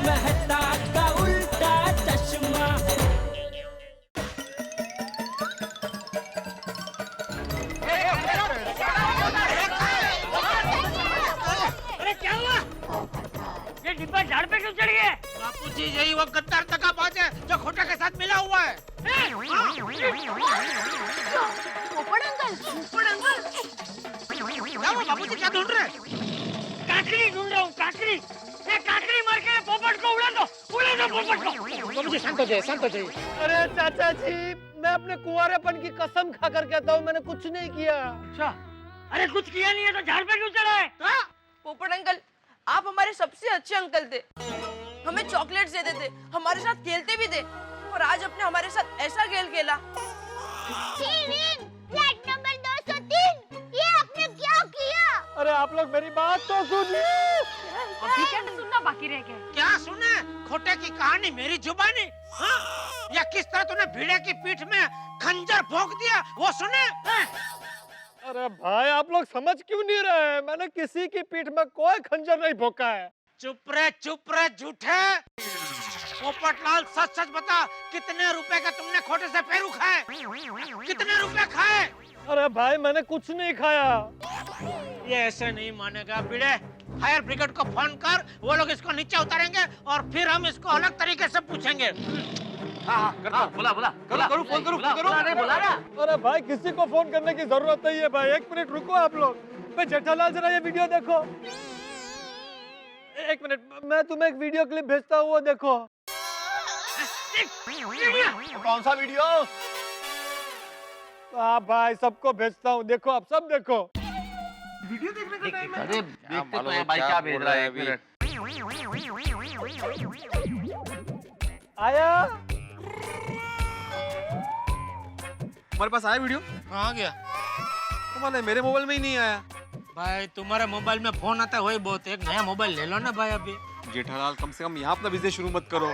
मेहता का उल्टा चश्मा। अरे क्या हुआ? ये डिब्बा झाड़ पे क्यों चढ़ गया? बापूजी यही वो गद्दार दगाबाज है जो खोटे के साथ मिला हुआ है। पोपट अंकल, पोपट अंकल। क्या हुआ बापूजी, क्या ढूंढ रहे हैं? काकड़ी ढूंढ रहा हूँ, काकड़ी। ये काकड़ी मार के पोपट को उड़ा दो पोपट को। बापूजी शांत हो जाइए, शांत हो जाइए। अरे चाचा जी, मैं अपने कुंवारेपन की कसम खाकर कहता हूँ, मैंने कुछ नहीं किया। अच्छा, अरे कुछ किया नहीं है तो झाड़ पे क्यों चढ़ा है? पोपट अंकल, आप हमारे सबसे अच्छे अंकल थे। हमें चॉकलेट्स देते थे, हमारे साथ खेलते भी थे, और आज आपने हमारे साथ ऐसा खेल खेला। फ्लैट नंबर 203, ये आपने क्या किया? अरे आप लोग मेरी बात तो सुनिए। अभी क्या सुनना बाकी रह गया? क्या सुने? खोटे की कहानी मेरी जुबानी? हाँ? या किस तरह तूने भीड़े की पीठ में खंजर भोंक दिया वो सुने? अरे भाई, आप लोग समझ क्यों नहीं रहे? मैंने किसी की पीठ में कोई खंजर नहीं भोंका है। चुप रे झूठे। पोपटलाल सच सच बता, कितने रुपए का तुमने खोटे से पेरू खाए? कितने रुपए खाए? अरे भाई, मैंने कुछ नहीं खाया। ये ऐसे नहीं मानेगा भिड़े। फायर ब्रिगेड को फोन कर, वो लोग इसको नीचे उतारेंगे और फिर हम इसको अलग तरीके से पूछेंगे। बुला अरे भाई, किसी को फोन करने की जरूरत नहीं है भाई। 1 मिनट रुको आप लोग। मैं जेठालाल, जरा ये वीडियो देखो। 1 मिनट, मैं तुम्हें एक वीडियो क्लिप भेजता हूँ, वो देखो। कौन सा वीडियो? हाँ भाई, सबको भेजता हूँ, देखो आप सब देखो। वीडियो देखने का टाइम है। अरे देखते तो है भाई क्या भेज रहा है। 1 मिनट आया? हमारे पास आया वीडियो? आ गया तुम्हारे मेरे मोबाइल में ही नहीं आया। भाई, तुम्हारे मोबाइल में फोन आता है वही बहुत। एक नया मोबाइल ले लो ना भाई अभी। जेठालाल, कम से कम यहाँ अपना बिजनेस शुरू मत करो।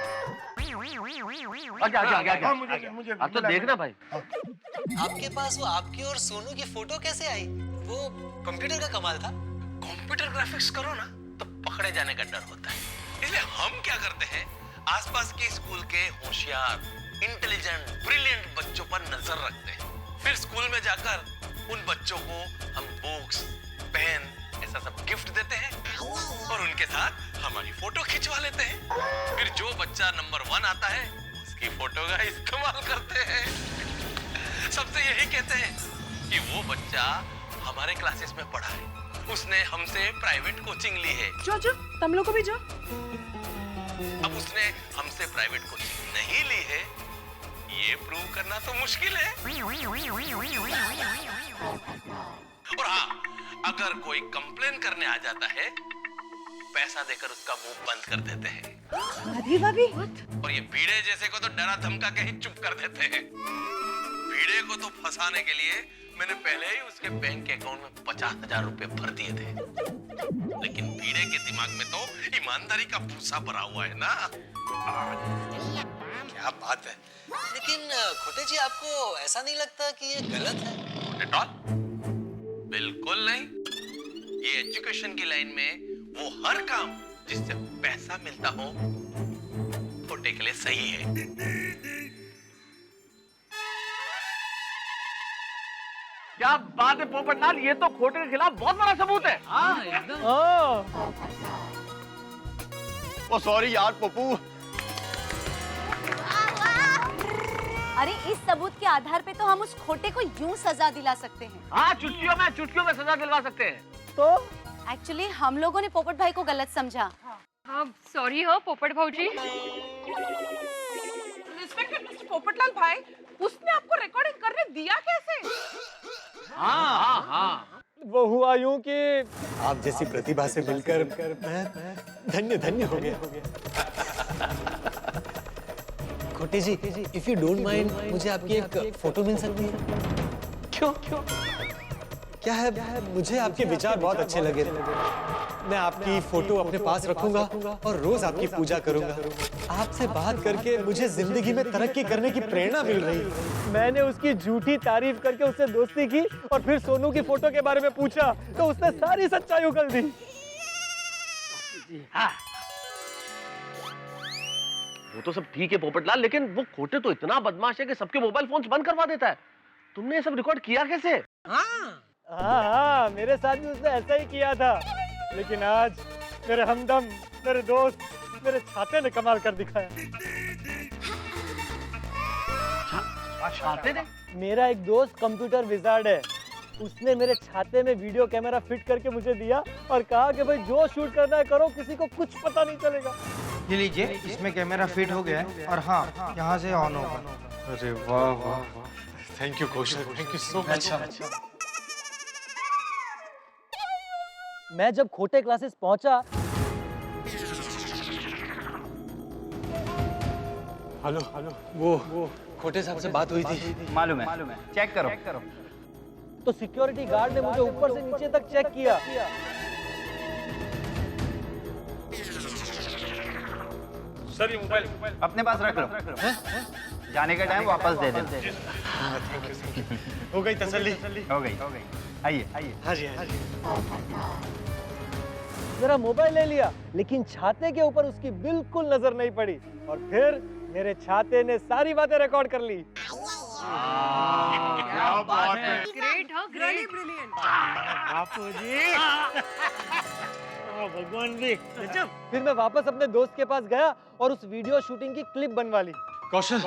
मुझे अब तो देखना भाई। आपके पास वो आपकी और सोनू की फोटो कैसे आई? वो कंप्यूटर का कमाल था। कंप्यूटर ग्राफिक्स करो ना तो पकड़े जाने का डर होता है। इसलिए हम क्या करते हैं, आसपास के स्कूल के होशियार, इंटेलिजेंट, ब्रिलियंट बच्चों पर नजर रखते हैं। फिर स्कूल में जाकर उन बच्चों को हम बुक्स, पेन, ऐसा सब गिफ्ट देते हैं और उनके साथ हमारी फोटो खिंचवा लेते हैं। फिर जो बच्चा नंबर 1 आता है उसकी फोटो का इस्तेमाल करते हैं। सबसे यही कहते हैं कि वो बच्चा हमारे क्लासेस में पढ़ा है, उसने हमसे प्राइवेट कोचिंग ली है। जो तुम लोग को भी जो। अब उसने हमसे प्राइवेट कोचिंग नहीं ली है, ये प्रूव करना तो मुश्किल है। और हाँ, अगर कोई कंप्लेन करने आ जाता है, पैसा देकर उसका मुंह बंद कर देते हैं। भाभी भाभी। और ये भीड़े जैसे को तो डरा धमका के ही चुप कर देते हैं। भीड़े को तो फंसाने के लिए मैंने पहले ही उसके बैंक अकाउंट में 50,000 रुपए भर दिए थे। लेकिन भीड़े के दिमाग में तो ईमानदारी का भूसा भरा हुआ है ना। क्या बात है। लेकिन खोटे जी, आपको ऐसा नहीं लगता कि ये गलत है? Not at all? बिल्कुल नहीं। ये एजुकेशन की लाइन में वो हर काम जिससे पैसा मिलता हो, खोटे के लिए सही है। क्या बात है पोपटलाल, ये तो खोटे के खिलाफ बहुत बड़ा सबूत है। हाँ एकदम। ओ सॉरी यार पप्पू। अरे इस सबूत के आधार पे तो हम उस खोटे को यूं सजा दिला सकते हैं। हाँ, चुटकियों में सजा दिलवा सकते हैं। तो एक्चुअली हम लोगों ने पोपट भाई को गलत समझा। हाँ, सॉरी हो पोपट भाऊजी। रिस्पेक्टेड मिस्टर पोपटलाल भाई, उसने आपको रिकॉर्डिंग करने दिया कैसे? हाँ। वो हुआ यूं कि आप जैसी प्रतिभा से मिलकर मैं धन्य हो गया। खोटे जी, इफ यू डोंट माइंड, मुझे आपकी एक फोटो मिल सकती है? क्यों? क्या है, मुझे आपके विचार बहुत अच्छे लगे। मैं आपकी फोटो अपने पास रखूंगा और रोज आपकी पूजा करूंगा। आपसे बात करके मुझे जिंदगी में तरक्की करने की प्रेरणा मिल रही है। मैंने उसकी झूठी तारीफ करके उससे दोस्ती की और फिर सोनू की फोटो के बारे में पूछा तो उसने सारी सच्चाई उगल दी। हाँ। वो तो सब ठीक है पोपटलाल, लेकिन वो खोटे तो इतना बदमाश है कि सबके मोबाइल फोन्स बंद करवा देता है। तुमने ये सब रिकॉर्ड किया कैसे? हाँ, मेरे साथ भी उसने ऐसा ही किया था, लेकिन आज मेरे हमदम, मेरे दोस्त, मेरे छाते ने कमाल कर दिखाया। छाते ने? मेरा एक दोस्त कंप्यूटर विजार्ड है, उसने मेरे छाते में वीडियो कैमरा फिट करके मुझे दिया और कहा कि भाई जो शूट करना है करो, किसी को कुछ पता नहीं चलेगा। ये लीजिए, इसमें कैमरा फिट हो गया है और हाँ, यहाँ से ऑन होगा। अरे वाह वाह वाह, thank you Kaushal, thank you so much. मैं जब खोटे क्लासेस पहुंचा, हेलो हेलो, वो खोटे साहब से बात हुई थी। मालूम है, चेक करो। तो सिक्योरिटी गार्ड ने मुझे ऊपर से नीचे तक चेक किया। सर ये मोबाइल अपने पास रख लो, जाने का टाइम वापस दे देना। हो गई तसल्ली? हो गई। आइए। हाँ जी, हाँ जी। मेरा मोबाइल ले लिया, लेकिन छाते के ऊपर उसकी बिल्कुल नजर नहीं पड़ी और फिर मेरे छाते ने सारी बातें रिकॉर्ड कर ली। क्या बात है, ग्रेट हो, ग्रेट, ब्रिलियंट। बापूजी। भगवान भी गजब। फिर मैं वापस अपने दोस्त के पास गया और उस वीडियो शूटिंग की क्लिप बनवा ली। कौशल,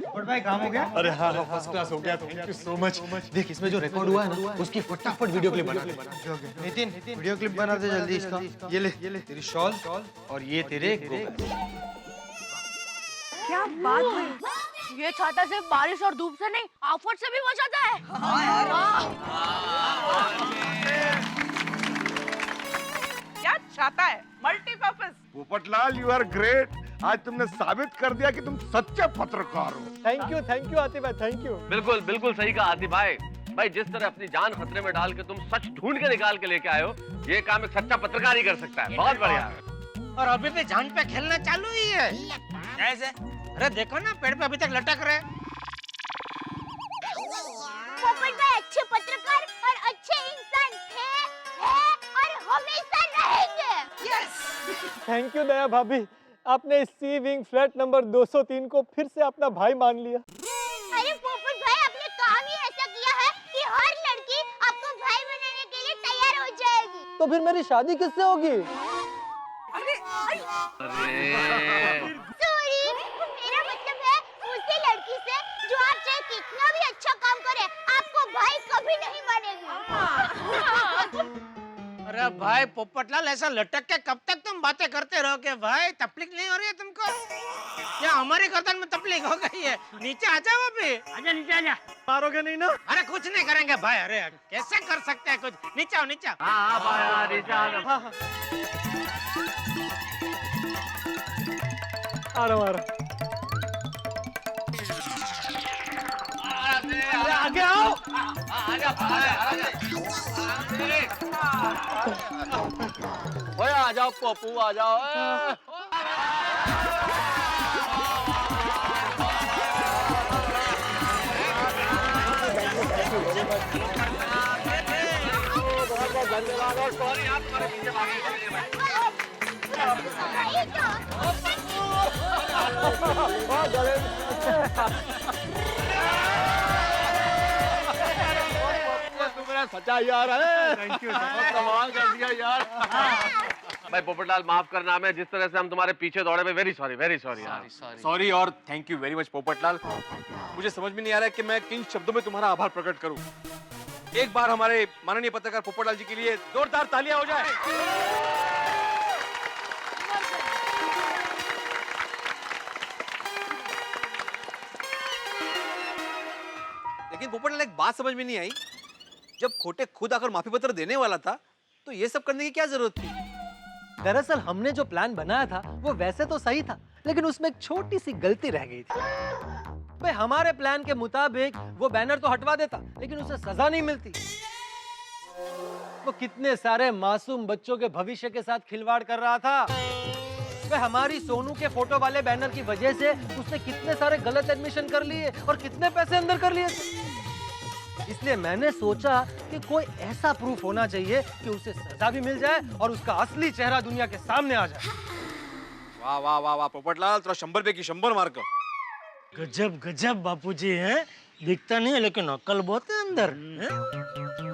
और भाई काम हो गया? अरे हाँ, फर्स्ट क्लास हो गया, थैंक यू सो मच। देख, इसमें जो रिकॉर्ड हुआ है ना, उसकी फटाफट वीडियो क्लिप बना दे। नितिन, वीडियो क्लिप बना दे जल्दी इसका। ये ले तेरी शॉल और ये तेरे गोगल। क्या बात हुई? ये छाता सिर्फ बारिश और धूप से नहीं, आफत से भी बचाता है। क्या छाता है? Multipurpose. Popatlal you are great. आज तुमने साबित कर दिया कि तुम सच्चे पत्रकार हो। थैंक यू आतिफ भाई, थैंक यू। बिल्कुल सही कहा आतिफ भाई। भाई जिस तरह अपनी जान खतरे में डाल के तुम सच ढूंढ के निकाल के लेके आए हो, ये काम एक सच्चा पत्रकार ही कर सकता है। बहुत बढ़िया। और अभी भी जान पे खेलना चालू ही है। कैसे? अरे देखो ना, पेड़ पे अभी तक लटक रहे। पोपट भाई अच्छे पत्रकार और अच्छे इंसान थे, हैं और हमेशा रहेंगे। यस। थैंक यू दया भाभी, आपने सी विंग फ्लैट नंबर 203 को फिर से अपना भाई मान लिया। अरे पोपट भाई, आपने काम ही ऐसा किया है कि हर लड़की आपको भाई बनाने के लिए तैयार हो जाएगी। तो फिर मेरी शादी किससे होगी? सॉरी, मेरा मतलब है उसी लड़की से जो आप चाहे कितना भी अच्छा काम करे, आपको भाई कभी नहीं मानेगी। अरे भाई पोपटलाल, ऐसा लटक के कब तक तुम बातें करते रहोगे भाई? तकलीफ नहीं हो रही है तुमको? या हमारी गर्दन में तकलीफ हो गई है? नीचे आ जाओ अभी। आजा नीचे आजा। मारोगे नहीं ना? अरे कुछ नहीं करेंगे भाई। अरे कैसे कर सकते हैं कुछ? नीचे आओ, नीचे आओ। आ रहा हूँ। अरे आगे आओ। आ जाओ पप्पू, आ जाओ। धन्यवाद और सॉरी, आप हमारे पीछे भागे। तुम्हारा सच्चा यार है। Thank you. कमाल कर दिया यार। भाई पोपटलाल, माफ करना, हमें जिस तरह से हम तुम्हारे पीछे दौड़े में वेरी सॉरी। सॉरी और thank you very much Popatlal. मुझे समझ में नहीं आ रहा है कि मैं किन शब्दों में तुम्हारा आभार प्रकट करूं। एक बार हमारे माननीय पत्रकार पोपटलाल जी के लिए जोरदार तालियां हो जाए। लेकिन पोपटलाल, एक बात समझ में नहीं आई, जब खोटे खुद आकर माफी पत्र देने वाला था तो ये सब करने की क्या जरूरत थी? दरअसल हमने जो प्लान बनाया था वो वैसे तो सही था, लेकिन उसमें एक छोटी सी गलती रह गई थी। भाई हमारे प्लान के मुताबिक वो बैनर तो हटवा देता, लेकिन उसे सजा नहीं मिलती। वो कितने सारे मासूम बच्चों के भविष्य के साथ खिलवाड़ कर रहा था। वह हमारी सोनू के फोटो वाले बैनर की वजह से उसने कितने सारे गलत एडमिशन कर लिए और कितने पैसे अंदर कर लिए थे। इसलिए मैंने सोचा कि कोई ऐसा प्रूफ होना चाहिए कि उसे सजा भी मिल जाए और उसका असली चेहरा दुनिया के सामने आ जाए। वाह वाह वाह वाह पोपटलाल, तुला 100 पैकी 100 मार्क. गजब गजब बापूजी हैं, दिखता नहीं है लेकिन अक्ल बहुत है अंदर.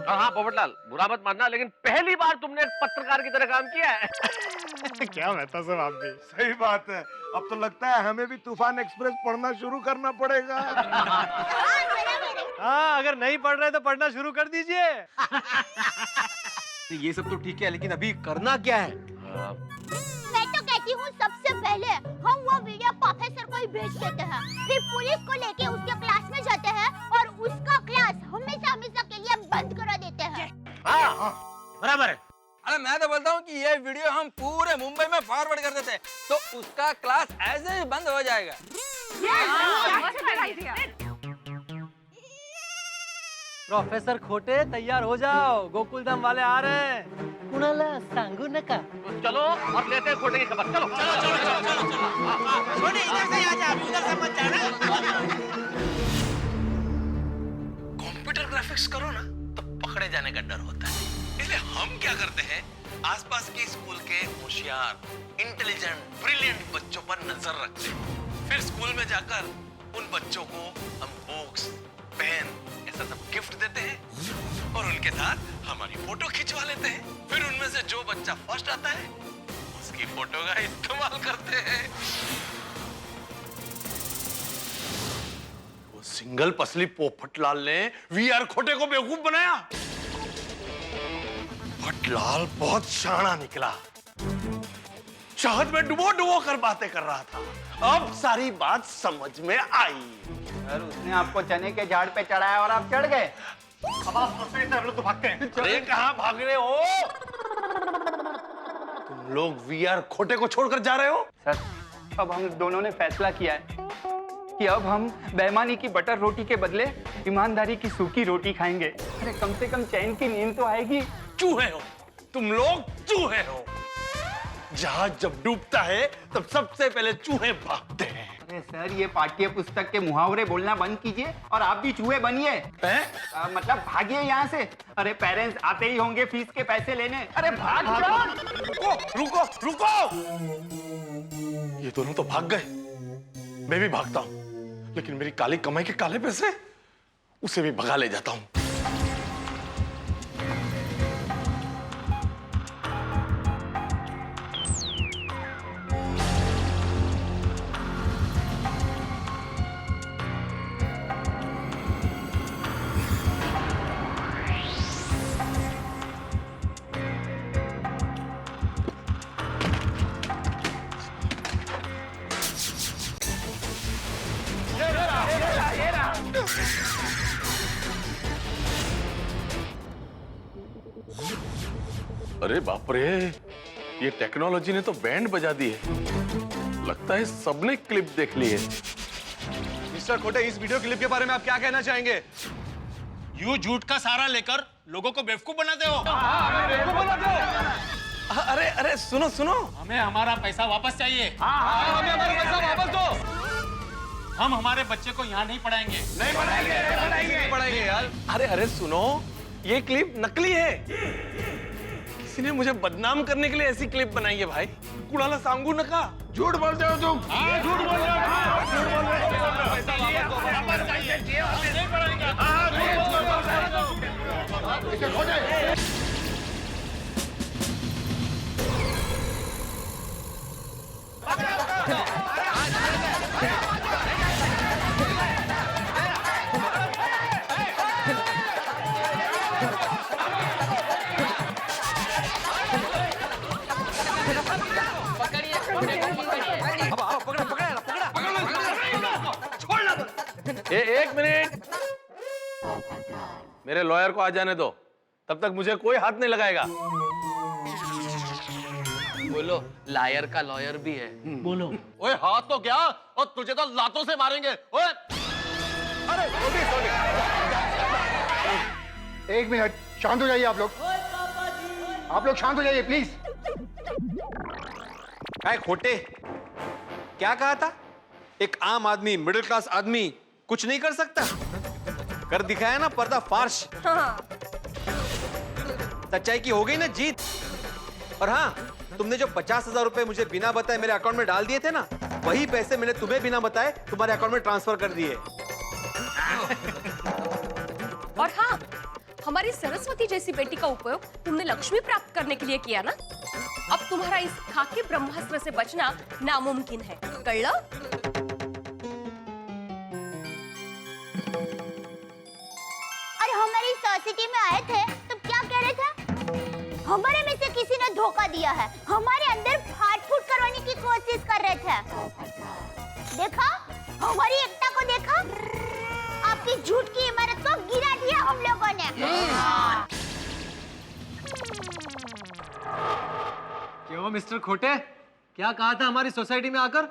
हाँ पोपटलाल, बुरा मत मानना, लेकिन पहली बार तुमने एक पत्रकार की तरह काम किया है. क्या मेहता साहब आप भी. सही बात है. अब तो लगता है हमें भी तूफान एक्सप्रेस पढ़ना शुरू करना पड़ेगा. हाँ, अगर नहीं पढ़ रहे तो पढ़ना शुरू कर दीजिए. ये सब तो ठीक है, लेकिन अभी करना क्या है? मैं तो कहती हूँ सबसे पहले हम वो वीडियो प्रोफेसर को ही भेज देते हैं, फिर पुलिस को लेके उसके क्लास में जाते हैं और उसका क्लास हमेशा हमेशा के लिए बंद करा देते हैं. हाँ, बराबर है. अरे मैं तो बोलता हूँ कि ये वीडियो हम पूरे मुंबई में फॉरवर्ड कर देते हैं, तो उसका क्लास ऐसे ही बंद हो जाएगा. प्रोफेसर खोटे, तैयार हो जाओ, गोकुलधाम वाले आ रहे हैं. कुणाला सांगू नका. तो चलो और लेते हैं खोटे की खबर. चलो चलो चलो चलो चलो. छोटे इधर से आ जा, उधर से मत जाना. कंप्यूटर ग्राफिक्स करो ना तो पकड़े जाने का डर होता है. इसलिए हम क्या करते हैं, आसपास के स्कूल के होशियार, इंटेलिजेंट, ब्रिलियंट बच्चों पर नजर रखते हैं. फिर स्कूल में जाकर उन बच्चों को हम बुक्स, पेन ऐसा सब गिफ्ट देते हैं और उनके साथ हमारी फोटो खिंचवा लेते हैं. फिर उनमें से जो बच्चा फर्स्ट आता है उसकी फोटो का इस्तेमाल करते हैं. वो सिंगल पसली पोपटलाल ने वीआर खोटे को बेवकूफ बनाया. पोपटलाल बहुत शाना निकला. शहद में डुबो डुबो कर बातें कर रहा था. अब सारी बात समझ में आई. सर, उसने आपको चने के झाड़ पे चढ़ाया और आप चढ़ गए. अब आप लोग तो भागते हैं. अरे कहाँ भाग रहे हो? तुम लोग वीआर खोटे को छोड़कर जा रहे हो? सर, अब हम दोनों ने फैसला किया है कि अब हम बेईमानी की बटर रोटी के बदले ईमानदारी की सूखी रोटी खाएंगे. अरे कम से कम चैन की नींद तो आएगी. चूहे हो तुम लोग, चूहे हो. जहाज जब डूबता है तब सबसे पहले चूहे भागते हैं. अरे सर, ये पाठ्य पुस्तक के मुहावरे बोलना बंद कीजिए और आप भी चूहे बनिए. मतलब भागिए यहाँ से. अरे पेरेंट्स आते ही होंगे फीस के पैसे लेने. अरे भाग जाओ. रुको रुको रुको. ये दोनों तो भाग गए, मैं भी भागता हूँ. लेकिन मेरी काली कमाई के काले पैसे, उसे भी भगा ले जाता हूँ. अरे बाप रे, ये टेक्नोलॉजी ने तो बैंड बजा दी है. लगता है सबने क्लिप देख ली है. मिस्टर खोटे, इस वीडियो क्लिप के बारे में आप क्या कहना चाहेंगे? यू झूठ का सहारा लेकर लोगों को बेवकूफ बनाते हो. अरे अरे सुनो सुनो, हमें हमारा पैसा वापस चाहिए. हमें हमारा पैसा वापस दो. हम हमारे बच्चे को यहाँ नहीं पढ़ाएंगे. नहीं पढ़ाएंगे यार. अरे अरे सुनो, ये क्लिप नकली है. किसी ने मुझे बदनाम करने के लिए ऐसी क्लिप बनाई है भाई. कुणाला सांगू नका. झूठ बोलते हो तुम. झूठ बोल रहे हो. झूठ बोल रहे हो. पैसा वापस चाहिए. नहीं पढ़ाएंगे. एक मिनट, मेरे लॉयर को आ जाने दो. तब तक मुझे कोई हाथ नहीं लगाएगा. बोलो, लायर का लॉयर भी है. बोलो. ओए हाथ तो क्या, और तुझे तो लातों से मारेंगे. ओए अरे एक मिनट, शांत हो जाइए आप लोग. आप लोग शांत हो जाइए प्लीज. काय खोटे, क्या कहा था? एक आम आदमी, मिडिल क्लास आदमी कुछ नहीं कर सकता? कर दिखाया ना पर्दाफाश. सच्चाई की हो गई ना जीत. और हाँ, तुमने जो 50,000 रुपए मुझे बिना बताए मेरे अकाउंट में डाल दिए थे ना, वही पैसे मैंने तुम्हें बिना बताए तुम्हारे अकाउंट में ट्रांसफर कर दिए। और हाँ, हमारी सरस्वती जैसी बेटी का उपयोग तुमने लक्ष्मी प्राप्त करने के लिए किया ना। अब तुम्हारा इस खाकी ब्रह्मास्त्र से बचना नामुमकिन है, कळलं? और हमारी सोसाइटी में आए थे तो क्या कह रहे थे? हमारे में से किसी ने धोखा दिया है, हमारे अंदर फाट फूट करवाने की कोशिश कर रहे थे। देखा, हमारी एकता को देखा, आपकी झूठ की इमारत को गिरा दिया हम लोगों ने। क्यों मिस्टर खोटे, क्या कहा था हमारी सोसाइटी में आकर?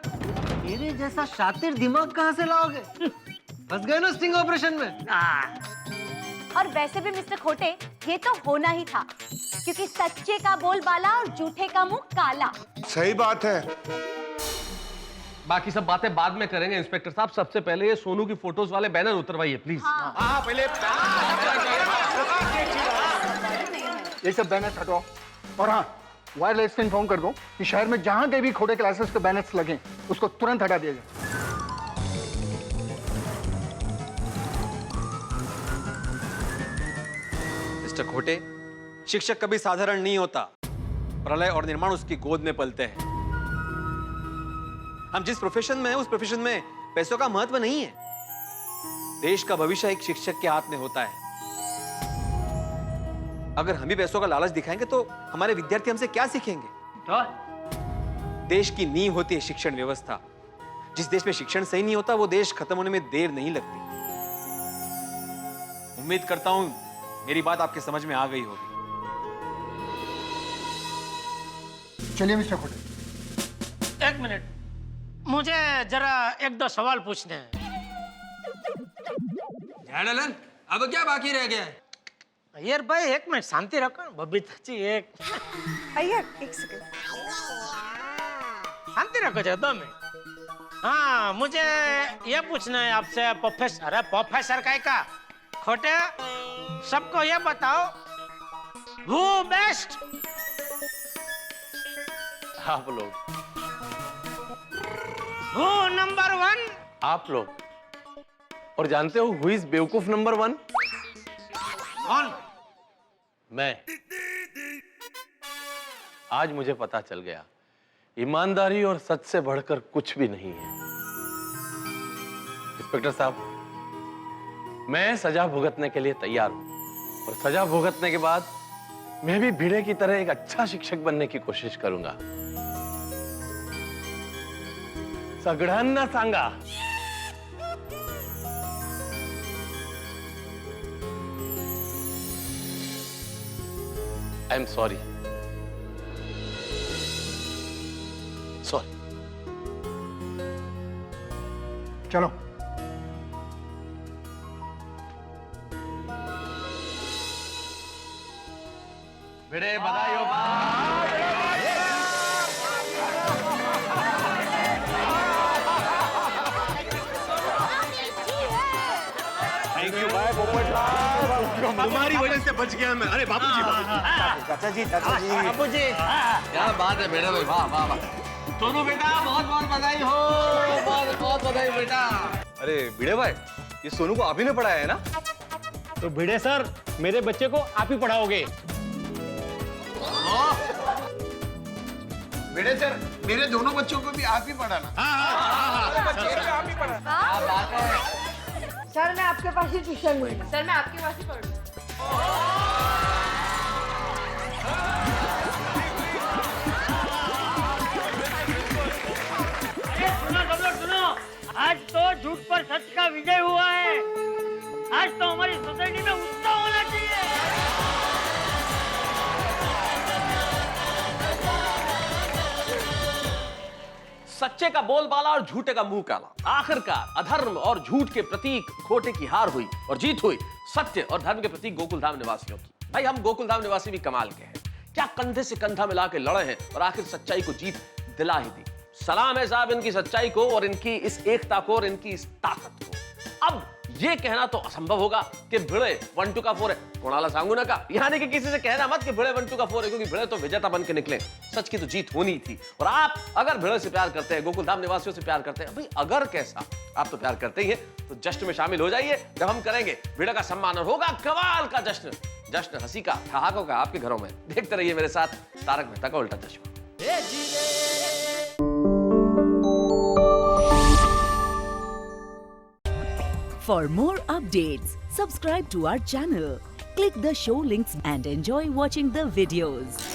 मेरे जैसा शातिर दिमाग कहाँ से लाओगे? फंस गए ना स्टिंग ऑपरेशन में। और वैसे भी मिस्टर खोटे, ये तो होना ही था, क्योंकि सच्चे का बोलबाला और झूठे का मुंह काला। सही बात है। बाकी सब बातें बाद में करेंगे इंस्पेक्टर साहब। सबसे पहले ये सोनू की फोटोज वाले बैनर उतरवाइए प्लीज। हाँ, पहले ये सब बैनर हटाओ। और हाँ, वायरलेस को इन्फॉर्म कर दो कि शहर में जहां कहीं भी खोटे क्लासेस के बैनर्स लगे, उसको तुरंत हटा दिया जाए। मिस्टर खोटे, शिक्षक कभी साधारण नहीं होता। प्रलय और निर्माण उसकी गोद में पलते हैं। हम जिस प्रोफेशन में हैं, उस प्रोफेशन में पैसों का महत्व नहीं है। देश का भविष्य एक शिक्षक के हाथ में होता है। अगर हम भी पैसों का लालच दिखाएंगे तो हमारे विद्यार्थी हमसे क्या सीखेंगे? देश की नींव होती है शिक्षण व्यवस्था। जिस देश में शिक्षण सही नहीं होता, वो देश खत्म होने में देर नहीं लगती। उम्मीद करता हूं मेरी बात आपके समझ में आ गई होगी। चलिए मिस्टर खोटे। एक मिनट, मुझे जरा एक दो सवाल पूछने हैं। अब क्या बाकी रह गया है? अय्यर भाई एक मिनट शांति रखो। बबीता जी एक एक सेकंड, शांति रखो जरा 2 मिनट। हाँ, मुझे ये पूछना है आपसे प्रोफेसर। अरे प्रोफेसर का खोटे, सबको ये बताओ, हु बेस्ट? आप लोग। Who number 1? आप लोग। और जानते हो हु इज बेवकूफ नंबर 1? कौन? मैं। आज मुझे पता चल गया, ईमानदारी और सच से बढ़कर कुछ भी नहीं है। इंस्पेक्टर साहब, मैं सजा भुगतने के लिए तैयार हूं, और सजा भुगतने के बाद मैं भी भिड़े की तरह एक अच्छा शिक्षक बनने की कोशिश करूंगा। सगळ्यांना सांगा। I am sorry. सॉरी। चलो। भिड़े बधाई हो। थैंक यू भाई पोपटलाल, तुम्हारी वजह से बच गया मैं। अरे बापूजी, चाचा जी, चाचा जी। बाबूजी, क्या बात है बेटा भाई, वाह वाह वाह। सोनू बेटा बहुत बहुत बधाई हो, बहुत बहुत बधाई बेटा। अरे भिड़े भाई, ये सोनू को आप ही ने पढ़ाया है ना? तो भिड़े सर, मेरे बच्चे को आप ही पढ़ाओगे? बेटे सर, मेरे दोनों बच्चों को भी आप ही पढ़ाना। सर मैं आपके पास ही ट्यूशन लूंगी। सर मैं आपके पास ही पढ़ूंगी। सुनो, आज तो झूठ पर सच का विजय हुआ है। आज तो हमारी सोसाइटी में उत्सव होना चाहिए। सच्चे का बोलबाला और झूठे का मुंह काला। आखिरकार अधर्म और झूठ के प्रतीक खोटे की हार हुई और जीत हुई सत्य और धर्म के प्रतीक गोकुलधाम निवासियों की। भाई हम गोकुलधाम निवासी भी कमाल के हैं, क्या कंधे से कंधा मिला के लड़े हैं और आखिर सच्चाई को जीत दिला ही दी। सलाम है साहब इनकी सच्चाई को और इनकी इस एकता को और इनकी इस ताकत को। अब ये कहना तो असंभव होगा कि भिड़े 1 2 का 4 है, कोणाला सांगू नका। यानी कि किसी से कहना मत कि भिड़े 1 2 का 4 है, क्योंकि भिड़े तो विजेता बन के निकले। सच की तो जीत होनी थी। और आप अगर भिड़े से प्यार करते हैं, गोकुलधाम निवासियों से प्यार करते हैं, भाई अगर कैसा, आप तो प्यार करते ही हैं, तो जश्न में शामिल हो जाइए जब हम करेंगे भिड़े का सम्मान और होगा कमाल का जश्न। जश्न हंसी का, ठहाकों का आपके घरों में। देखते रहिए मेरे साथ तारक मेहता का उल्टा चश्मा। For more updates, subscribe to our channel, click the show links and enjoy watching the videos.